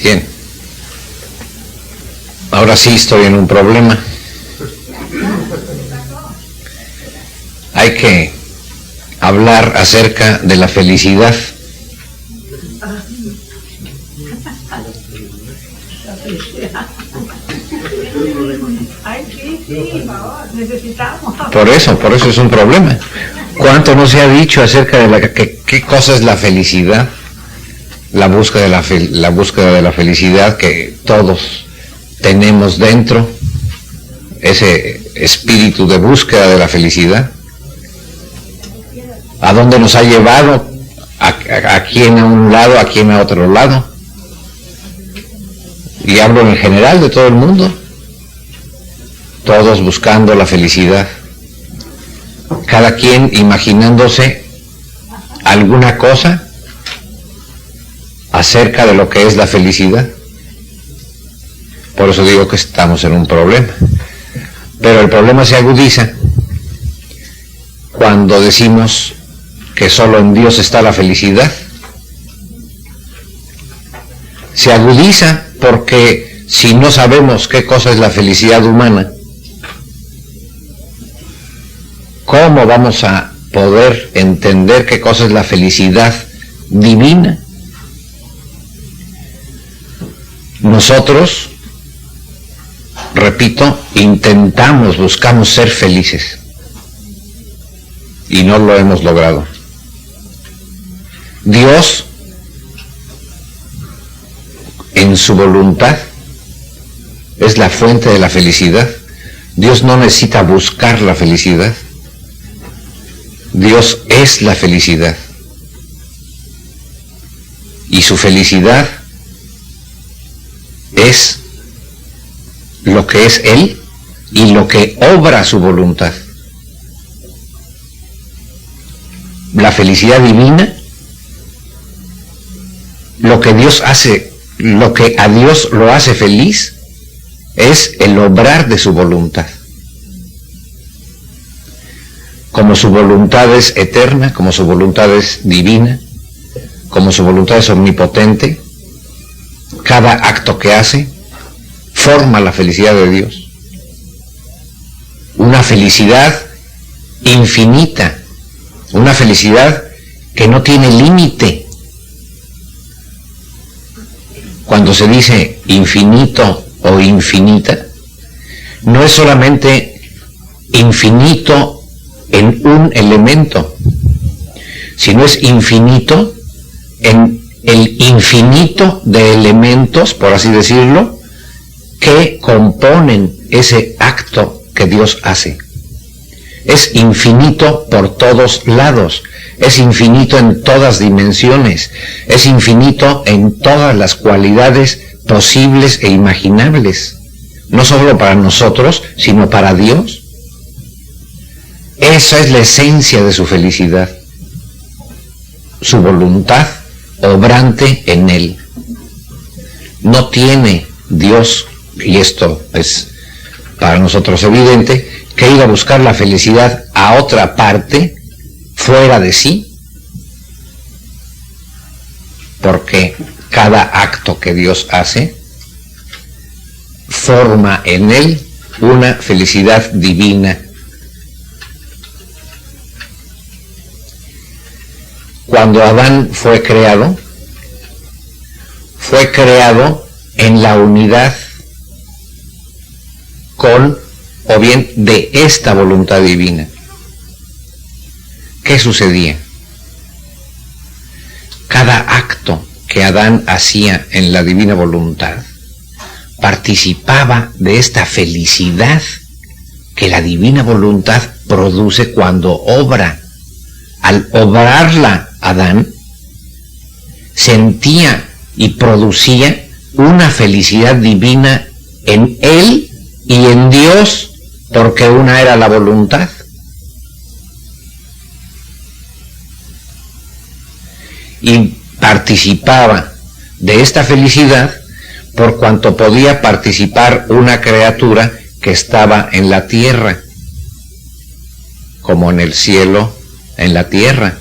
Bien, ahora sí estoy en un problema. Hay que hablar acerca de la felicidad. Por eso es un problema. ¿Cuánto no se ha dicho acerca de qué cosa es la felicidad? La búsqueda de la felicidad que todos tenemos dentro, ese espíritu de búsqueda de la felicidad. ¿A dónde nos ha llevado? ¿A quién a un lado, a quién a otro lado? Y hablo en general de todo el mundo. Todos buscando la felicidad. Cada quien imaginándose alguna cosa acerca de lo que es la felicidad. Por eso digo que estamos en un problema. Pero el problema se agudiza cuando decimos que solo en Dios está la felicidad. Se agudiza porque si no sabemos qué cosa es la felicidad humana, ¿cómo vamos a poder entender qué cosa es la felicidad divina? Nosotros, repito, buscamos ser felices y no lo hemos logrado. Dios, en su voluntad, es la fuente de la felicidad. Dios no necesita buscar la felicidad. Dios es la felicidad. Y su felicidad es lo que es Él y lo que obra su voluntad. La felicidad divina, lo que Dios hace, lo que a Dios lo hace feliz, es el obrar de su voluntad. Como su voluntad es eterna, como su voluntad es divina, como su voluntad es omnipotente, cada acto que hace forma la felicidad de Dios. Una felicidad infinita, una felicidad que no tiene límite. Cuando se dice infinito o infinita, no es solamente infinito en un elemento, sino es infinito en el infinito de elementos, por así decirlo, que componen ese acto que Dios hace. Es infinito por todos lados, es infinito en todas dimensiones, es infinito en todas las cualidades posibles e imaginables, no solo para nosotros, sino para Dios. Esa es la esencia de su felicidad, su voluntad obrante en Él. No tiene Dios, y esto es para nosotros evidente, que ir a buscar la felicidad a otra parte, fuera de sí, porque cada acto que Dios hace forma en Él una felicidad divina. Cuando Adán fue creado en la unidad con, o bien de esta voluntad divina. ¿Qué sucedía? Cada acto que Adán hacía en la divina voluntad participaba de esta felicidad que la divina voluntad produce cuando obra al obrarla Adán, sentía y producía una felicidad divina en él y en Dios, porque una era la voluntad. Y participaba de esta felicidad por cuanto podía participar una criatura que estaba en la tierra, como en el cielo, en la tierra.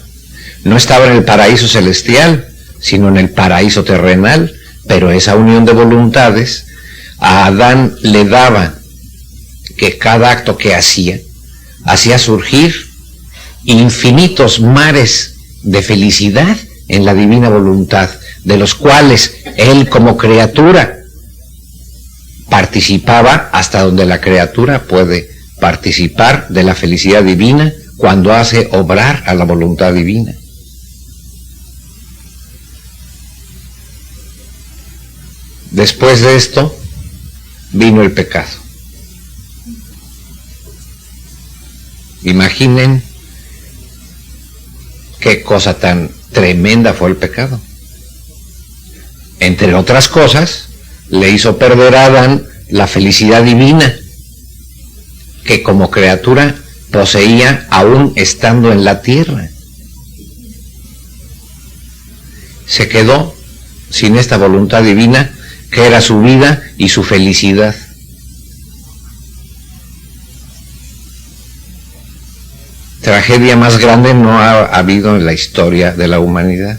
No estaba en el paraíso celestial, sino en el paraíso terrenal, pero esa unión de voluntades a Adán le daba que cada acto que hacía surgir infinitos mares de felicidad en la divina voluntad, de los cuales él como criatura participaba hasta donde la criatura puede participar de la felicidad divina cuando hace obrar a la voluntad divina. Después de esto vino el pecado. Imaginen qué cosa tan tremenda fue el pecado. Entre otras cosas, le hizo perder a Adán la felicidad divina que como criatura poseía aún estando en la tierra. Se quedó sin esta voluntad divina que era su vida y su felicidad. Tragedia más grande no ha habido en la historia de la humanidad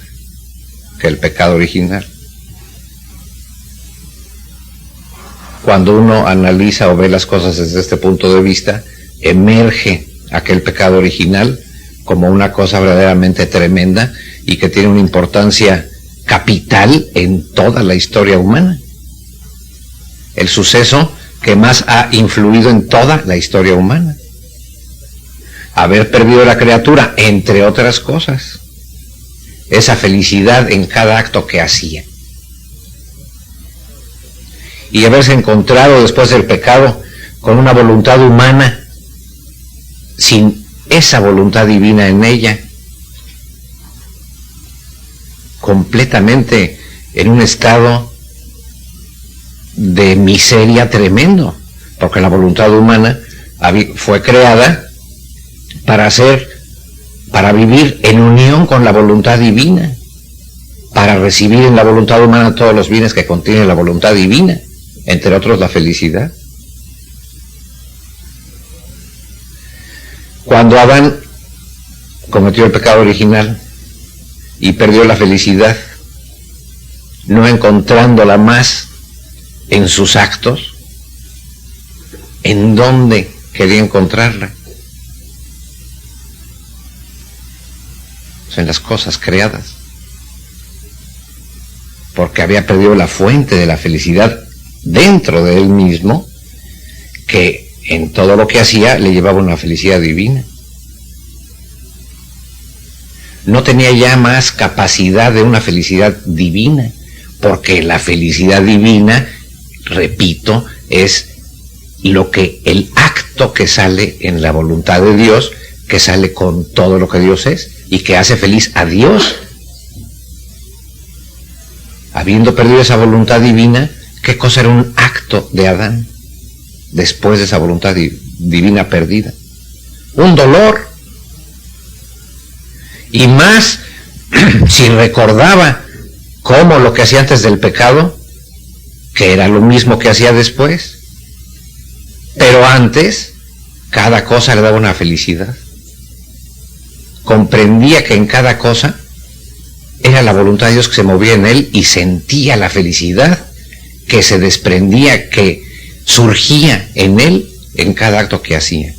que el pecado original. Cuando uno analiza o ve las cosas desde este punto de vista, emerge aquel pecado original como una cosa verdaderamente tremenda y que tiene una importancia capital en toda la historia humana. El suceso que más ha influido en toda la historia humana. Haber perdido la criatura, entre otras cosas, esa felicidad en cada acto que hacía. Y haberse encontrado después del pecado con una voluntad humana sin esa voluntad divina en ella, completamente en un estado de miseria tremendo, porque la voluntad humana fue creada para vivir en unión con la voluntad divina, para recibir en la voluntad humana todos los bienes que contiene la voluntad divina, entre otros la felicidad. Cuando Adán cometió el pecado original y perdió la felicidad, no encontrándola más en sus actos, ¿en dónde quería encontrarla? En las cosas creadas, porque había perdido la fuente de la felicidad dentro de él mismo, que en todo lo que hacía le llevaba una felicidad divina. No tenía ya más capacidad de una felicidad divina, porque la felicidad divina, repito, es el acto que sale en la voluntad de Dios, que sale con todo lo que Dios es y que hace feliz a Dios. Habiendo perdido esa voluntad divina, ¿qué cosa era un acto de Adán después de esa voluntad divina perdida? Un dolor. Y más si recordaba cómo lo que hacía antes del pecado, que era lo mismo que hacía después, pero antes cada cosa le daba una felicidad. Comprendía que en cada cosa era la voluntad de Dios que se movía en él y sentía la felicidad que se desprendía, que surgía en él en cada acto que hacía.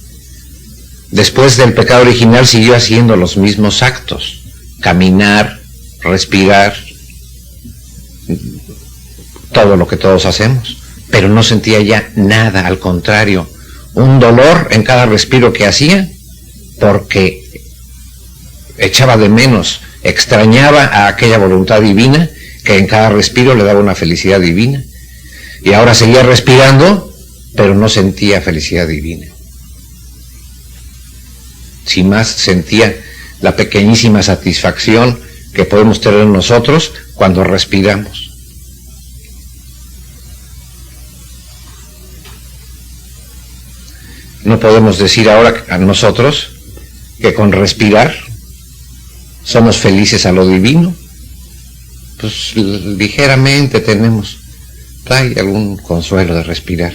Después del pecado original siguió haciendo los mismos actos: caminar, respirar, todo lo que todos hacemos, pero no sentía ya nada, al contrario, un dolor en cada respiro que hacía, porque echaba de menos, extrañaba a aquella voluntad divina que en cada respiro le daba una felicidad divina, y ahora seguía respirando, pero no sentía felicidad divina. Si más, sentía la pequeñísima satisfacción que podemos tener nosotros cuando respiramos. No podemos decir ahora a nosotros que con respirar somos felices a lo divino. Pues ligeramente tenemos, hay algún consuelo de respirar.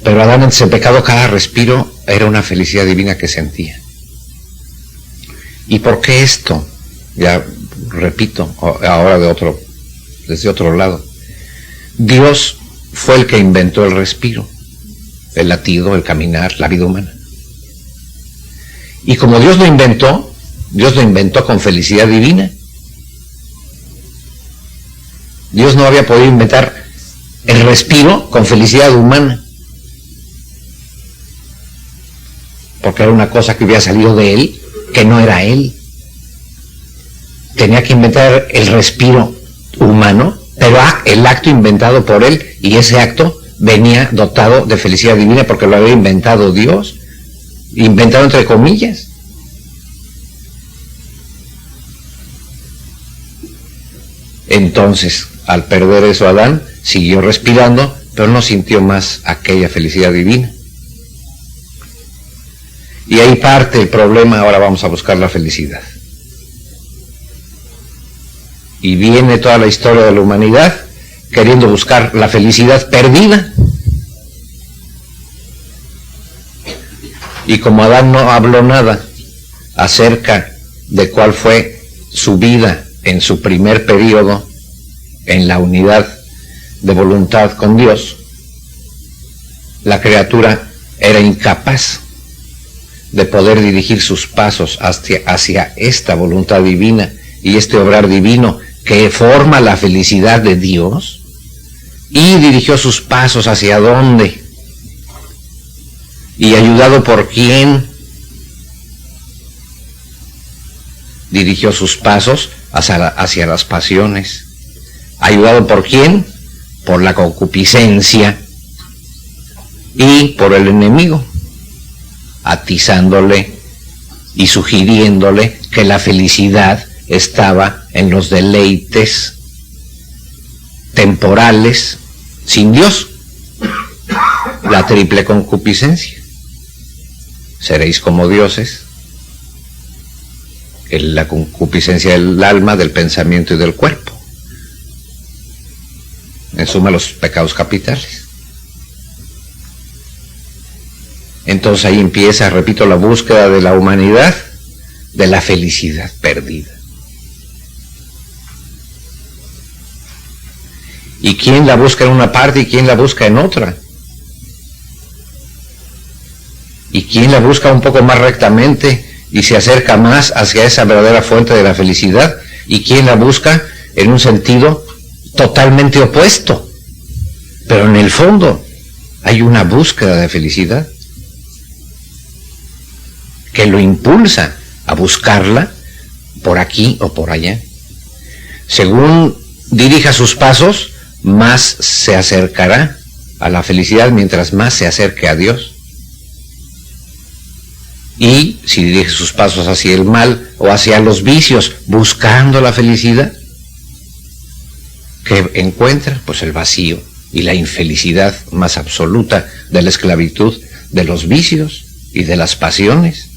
Pero Adán, antes del pecado, cada respiro era una felicidad divina que sentía. ¿Y por qué esto? Ya repito, ahora desde otro lado. Dios fue el que inventó el respiro, el latido, el caminar, la vida humana. Y como Dios lo inventó con felicidad divina. Dios no había podido inventar el respiro con felicidad humana, porque era una cosa que hubiera salido de Él, que no era Él. Tenía que inventar el respiro humano, pero el acto inventado por Él, y ese acto venía dotado de felicidad divina porque lo había inventado Dios, inventado entre comillas. Entonces, al perder eso, Adán siguió respirando, pero no sintió más aquella felicidad divina. Y ahí parte el problema. Ahora vamos a buscar la felicidad. Y viene toda la historia de la humanidad queriendo buscar la felicidad perdida. Y como Adán no habló nada acerca de cuál fue su vida en su primer periodo en la unidad de voluntad con Dios, la criatura era incapaz de poder dirigir sus pasos hacia esta voluntad divina y este obrar divino que forma la felicidad de Dios. Y dirigió sus pasos ¿hacia dónde? ¿Y ayudado por quién? Dirigió sus pasos hacia las pasiones. ¿Ayudado por quién? Por la concupiscencia y por el enemigo, atizándole y sugiriéndole que la felicidad estaba en los deleites temporales sin Dios. La triple concupiscencia. Seréis como dioses. La concupiscencia del alma, del pensamiento y del cuerpo. En suma, los pecados capitales. Entonces ahí empieza, repito, la búsqueda de la humanidad de la felicidad perdida. ¿Y quién la busca en una parte y quién la busca en otra? ¿Y quién la busca un poco más rectamente y se acerca más hacia esa verdadera fuente de la felicidad? ¿Y quién la busca en un sentido totalmente opuesto? Pero en el fondo hay una búsqueda de felicidad que lo impulsa a buscarla por aquí o por allá. Según dirija sus pasos, más se acercará a la felicidad mientras más se acerque a Dios. Y si dirige sus pasos hacia el mal o hacia los vicios, buscando la felicidad, ¿qué encuentra? Pues el vacío y la infelicidad más absoluta de la esclavitud de los vicios y de las pasiones.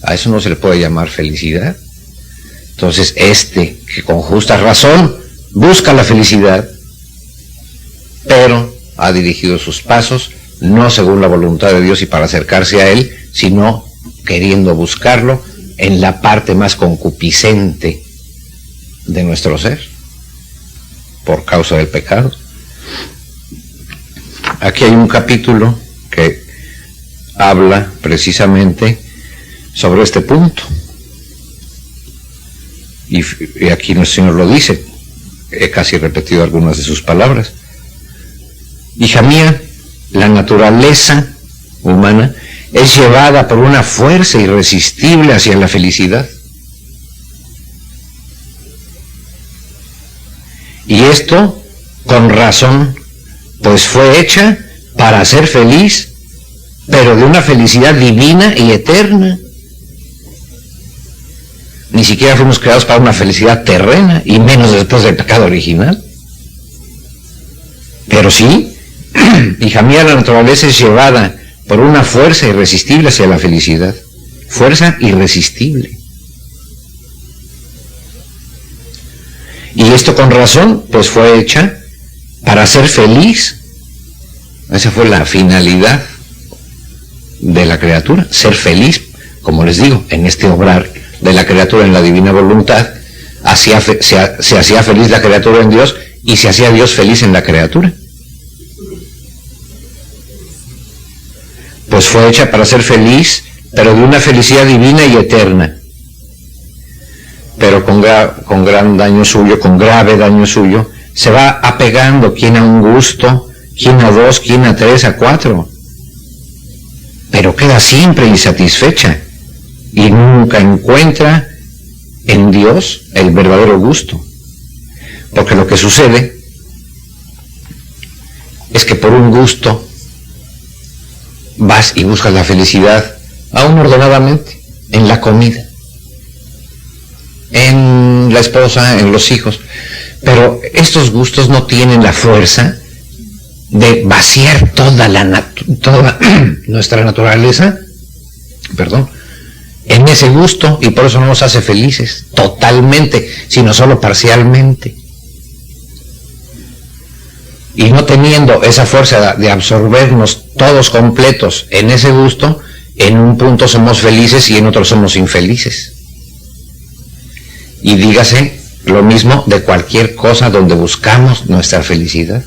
A eso no se le puede llamar felicidad. Entonces que con justa razón busca la felicidad, pero ha dirigido sus pasos no según la voluntad de Dios y para acercarse a Él, sino queriendo buscarlo en la parte más concupiscente de nuestro ser, por causa del pecado. Aquí hay un capítulo que habla precisamente sobre este punto. Y aquí nuestro Señor lo dice. He casi repetido algunas de sus palabras. Hija mía, la naturaleza humana es llevada por una fuerza irresistible hacia la felicidad. Y esto con razón, pues fue hecha para ser feliz, pero de una felicidad divina y eterna. Ni siquiera fuimos creados para una felicidad terrena, y menos después del pecado original. Pero sí, hija mía, la naturaleza es llevada por una fuerza irresistible hacia la felicidad. Fuerza irresistible. Y esto con razón, pues fue hecha para ser feliz. Esa fue la finalidad de la criatura, ser feliz, como les digo, en este obrar de la criatura en la divina voluntad, se hacía feliz la criatura en Dios y se hacía Dios feliz en la criatura. Pues fue hecha para ser feliz, pero de una felicidad divina y eterna, pero con gran daño suyo, con grave daño suyo, se va apegando quien a un gusto, quien a dos, quien a tres, a cuatro, pero queda siempre insatisfecha y nunca encuentra en Dios el verdadero gusto. Porque lo que sucede es que por un gusto vas y buscas la felicidad aún ordenadamente, en la comida, en la esposa, en los hijos, pero estos gustos no tienen la fuerza de vaciar toda nuestra naturaleza, en ese gusto, y por eso no nos hace felices totalmente, sino solo parcialmente. Y no teniendo esa fuerza de absorbernos todos completos en ese gusto, en un punto somos felices y en otro somos infelices. Y dígase lo mismo de cualquier cosa donde buscamos nuestra felicidad,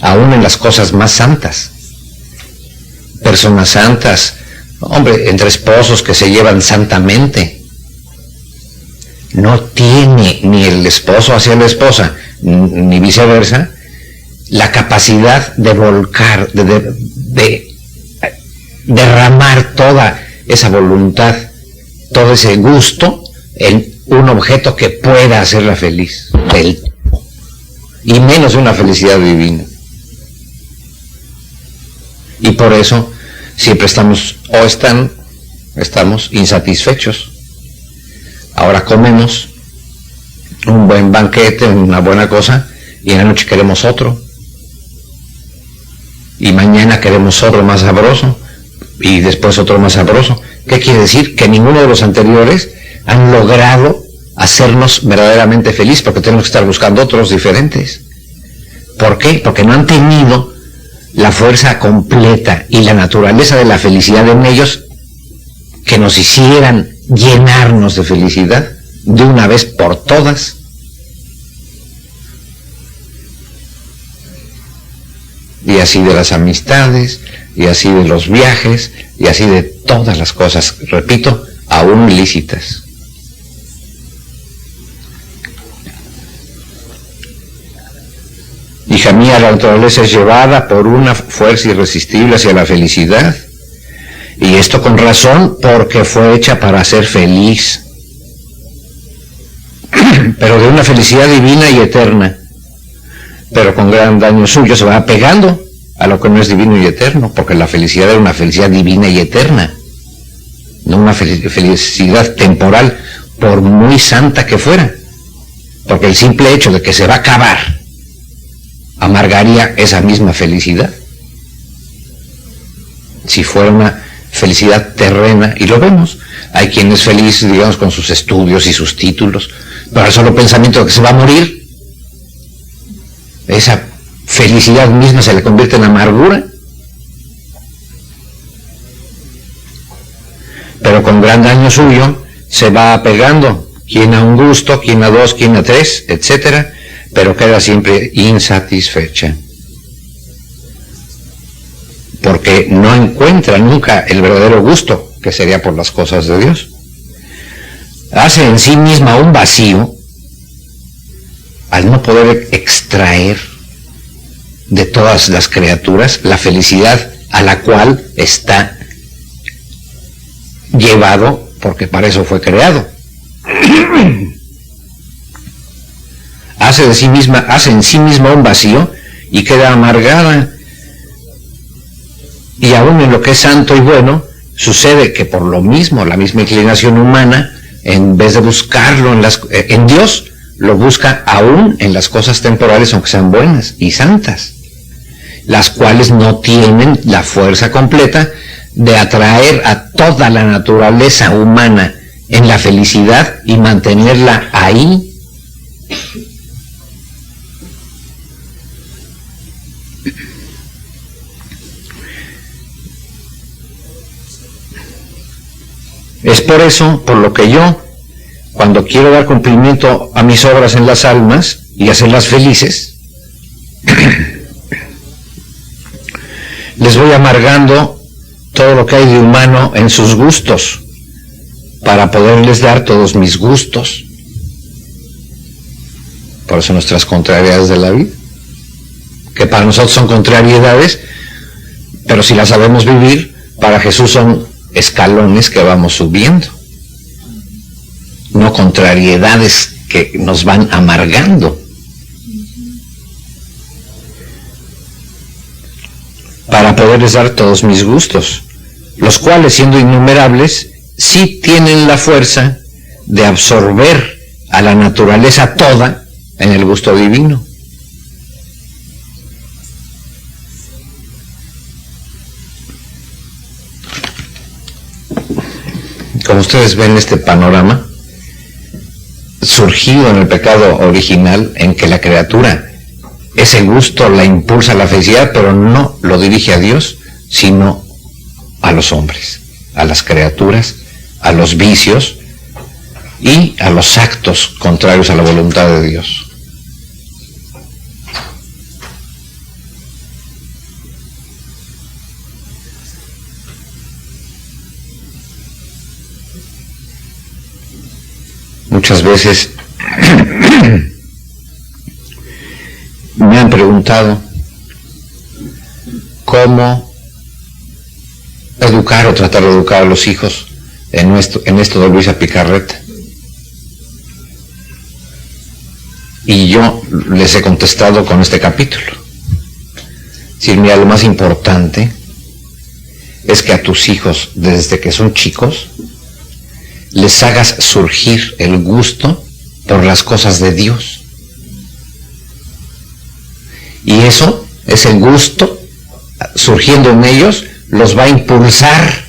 aún en las cosas más santas. Personas santas, hombre, entre esposos que se llevan santamente, no tiene ni el esposo hacia la esposa, ni viceversa, la capacidad de volcar, de derramar toda esa voluntad, todo ese gusto en un objeto que pueda hacerla feliz, y menos de una felicidad divina. Y por eso siempre estamos insatisfechos. Ahora comemos un buen banquete, una buena cosa, y en la noche queremos otro, y mañana queremos otro más sabroso, y después otro más sabroso. ¿Qué quiere decir? Que ninguno de los anteriores han logrado hacernos verdaderamente feliz, porque tenemos que estar buscando otros diferentes. ¿Por qué? Porque no han tenido la fuerza completa y la naturaleza de la felicidad en ellos que nos hicieran llenarnos de felicidad de una vez por todas. Y así de las amistades, y así de los viajes, y así de todas las cosas, repito, aún ilícitas. Hija mía, la naturaleza es llevada por una fuerza irresistible hacia la felicidad, y esto con razón, porque fue hecha para ser feliz, pero de una felicidad divina y eterna, pero con gran daño suyo se va apegando a lo que no es divino y eterno, porque la felicidad era una felicidad divina y eterna, no una felicidad temporal, por muy santa que fuera, porque el simple hecho de que se va a acabar amargaría esa misma felicidad. Si fuera una felicidad terrena, y lo vemos, hay quien es feliz, digamos, con sus estudios y sus títulos, pero al solo pensamiento de que se va a morir, esa felicidad misma se le convierte en amargura. Pero con gran daño suyo se va apegando, quien a un gusto, quien a dos, quien a tres, etcétera, pero queda siempre insatisfecha, porque no encuentra nunca el verdadero gusto, que sería por las cosas de Dios. Hace en sí misma un vacío al no poder extraer de todas las criaturas la felicidad a la cual está llevado, porque para eso fue creado. Hace en sí misma un vacío y queda amargada. Y aún en lo que es santo y bueno, sucede que por lo mismo, la misma inclinación humana, en vez de buscarlo en Dios, lo busca aún en las cosas temporales, aunque sean buenas y santas, las cuales no tienen la fuerza completa de atraer a toda la naturaleza humana en la felicidad y mantenerla ahí. Es por eso, por lo que yo, cuando quiero dar cumplimiento a mis obras en las almas y hacerlas felices, les voy amargando todo lo que hay de humano en sus gustos, para poderles dar todos mis gustos. Por eso nuestras contrariedades de la vida, que para nosotros son contrariedades, pero si las sabemos vivir, para Jesús son escalones que vamos subiendo, no contrariedades que nos van amargando. Para poderles dar todos mis gustos, los cuales, siendo innumerables, sí tienen la fuerza de absorber a la naturaleza toda en el gusto divino. Como ustedes ven este panorama, surgido en el pecado original, en que la criatura, ese gusto la impulsa a la felicidad, pero no lo dirige a Dios, sino a los hombres, a las criaturas, a los vicios y a los actos contrarios a la voluntad de Dios. Muchas veces me han preguntado cómo educar o tratar de educar a los hijos en esto de Luisa Picarreta. Y yo les he contestado con este capítulo. Sí, mira, lo más importante es que a tus hijos, desde que son chicos, les hagas surgir el gusto por las cosas de Dios. Y eso, ese gusto surgiendo en ellos, los va a impulsar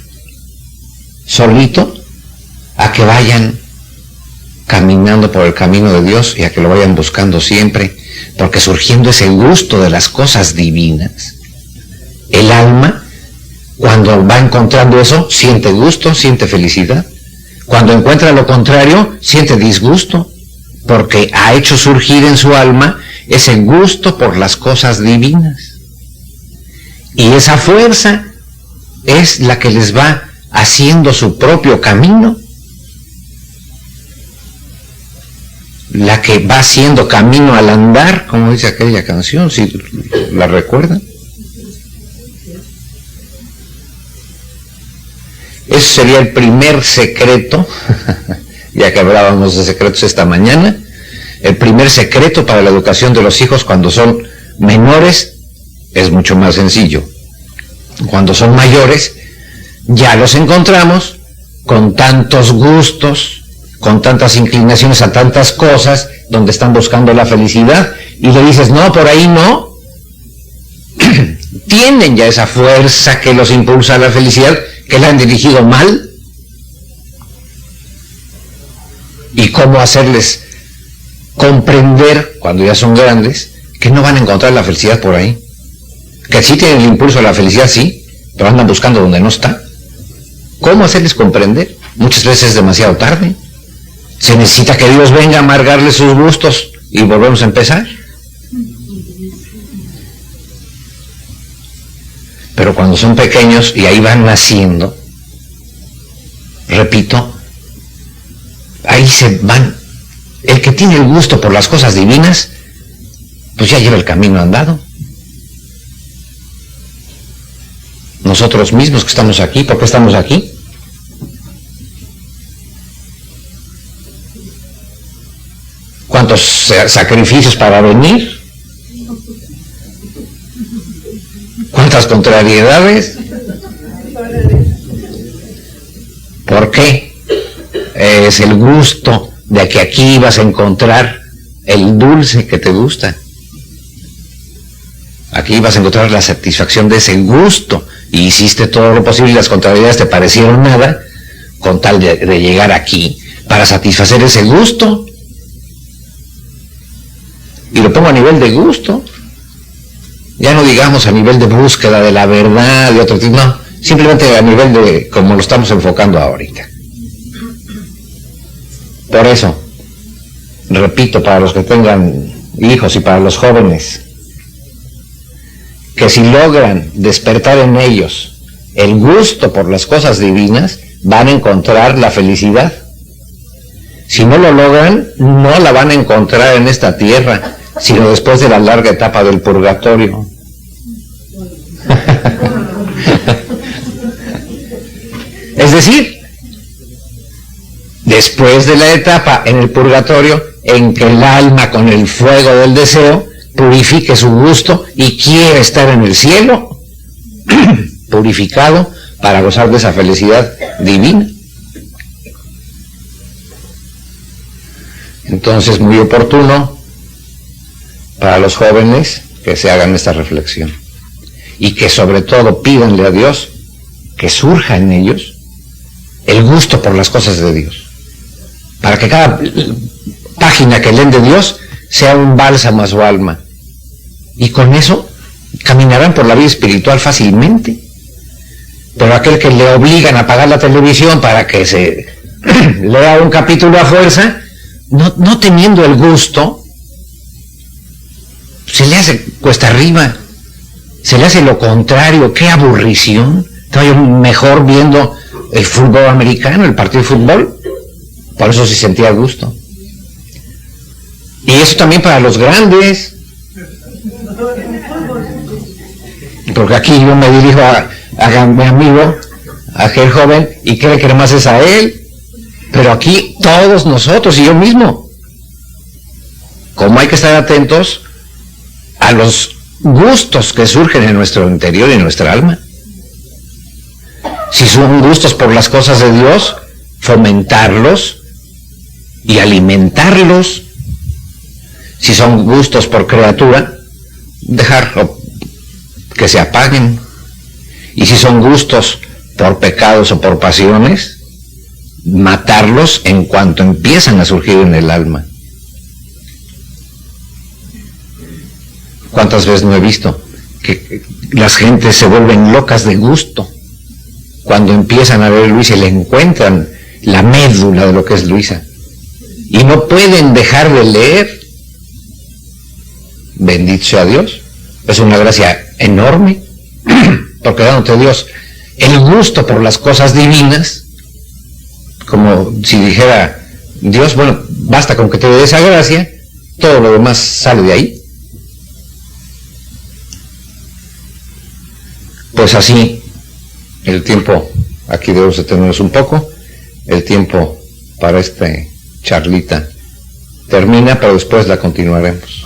solito a que vayan caminando por el camino de Dios y a que lo vayan buscando siempre, porque surgiendo ese gusto de las cosas divinas, el alma, cuando va encontrando eso, siente gusto, siente felicidad. Cuando encuentra lo contrario, siente disgusto, porque ha hecho surgir en su alma ese gusto por las cosas divinas. Y esa fuerza es la que les va haciendo su propio camino, la que va haciendo camino al andar, como dice aquella canción, si la recuerdan. Ese sería el primer secreto, ya que hablábamos de secretos esta mañana, el primer secreto para la educación de los hijos cuando son menores es mucho más sencillo. Cuando son mayores, ya los encontramos con tantos gustos, con tantas inclinaciones a tantas cosas, donde están buscando la felicidad, y le dices, no, por ahí no. Tienen ya esa fuerza que los impulsa a la felicidad, que la han dirigido mal. Y cómo hacerles comprender, cuando ya son grandes, que no van a encontrar la felicidad por ahí. Que sí tienen el impulso a la felicidad, sí, pero andan buscando donde no está. ¿Cómo hacerles comprender? Muchas veces es demasiado tarde. Se necesita que Dios venga a amargarles sus gustos y volvemos a empezar. Pero cuando son pequeños y ahí van naciendo, repito, ahí se van. El que tiene el gusto por las cosas divinas, pues ya lleva el camino andado. Nosotros mismos que estamos aquí, ¿por qué estamos aquí? ¿Cuántos sacrificios para venir? ¿Cuántas contrariedades? ¿Por qué? que es el gusto de que aquí vas a encontrar el dulce que te gusta. Aquí vas a encontrar la satisfacción de ese gusto, y hiciste todo lo posible y las contrariedades te parecieron nada, con tal de llegar aquí para satisfacer ese gusto. Y lo pongo a nivel de gusto, ya no digamos a nivel de búsqueda de la verdad, de otro tipo, no, simplemente a nivel de como lo estamos enfocando ahorita. Por eso, repito, para los que tengan hijos y para los jóvenes, que si logran despertar en ellos el gusto por las cosas divinas, van a encontrar la felicidad. Si no lo logran, no la van a encontrar en esta tierra, sino después de la larga etapa del purgatorio. Es decir, después de la etapa en el purgatorio en que el alma con el fuego del deseo purifique su gusto y quiere estar en el cielo, purificado para gozar de esa felicidad divina. Entonces, muy oportuno para los jóvenes que se hagan esta reflexión y que sobre todo pídanle a Dios que surja en ellos el gusto por las cosas de Dios, para que cada página que leen de Dios sea un bálsamo a su alma, y con eso caminarán por la vida espiritual fácilmente. Pero aquel que le obligan a apagar la televisión para que se lea un capítulo a fuerza, no teniendo el gusto, se le hace cuesta arriba, se le hace lo contrario. ¡Qué aburrición! Estaba yo mejor viendo el fútbol americano, el partido de fútbol, por eso sí sentía gusto. Y eso también para los grandes, porque aquí yo me dirijo a mi amigo, a aquel joven, y cree que más es a él, pero aquí todos nosotros y yo mismo, como hay que estar atentos a los gustos que surgen en nuestro interior y en nuestra alma. Si son gustos por las cosas de Dios, fomentarlos y alimentarlos. Si son gustos por criatura, dejar que se apaguen. Y si son gustos por pecados o por pasiones, matarlos en cuanto empiezan a surgir en el alma. ¿Cuántas veces no he visto que las gentes se vuelven locas de gusto cuando empiezan a ver a Luisa y le encuentran la médula de lo que es Luisa y no pueden dejar de leer? Bendito sea Dios, es una gracia enorme, porque dándote Dios el gusto por las cosas divinas, como si dijera Dios, bueno, basta con que te dé esa gracia, todo lo demás sale de ahí. Pues así, el tiempo, aquí debemos detenernos un poco, el tiempo para esta charlita termina, pero después la continuaremos.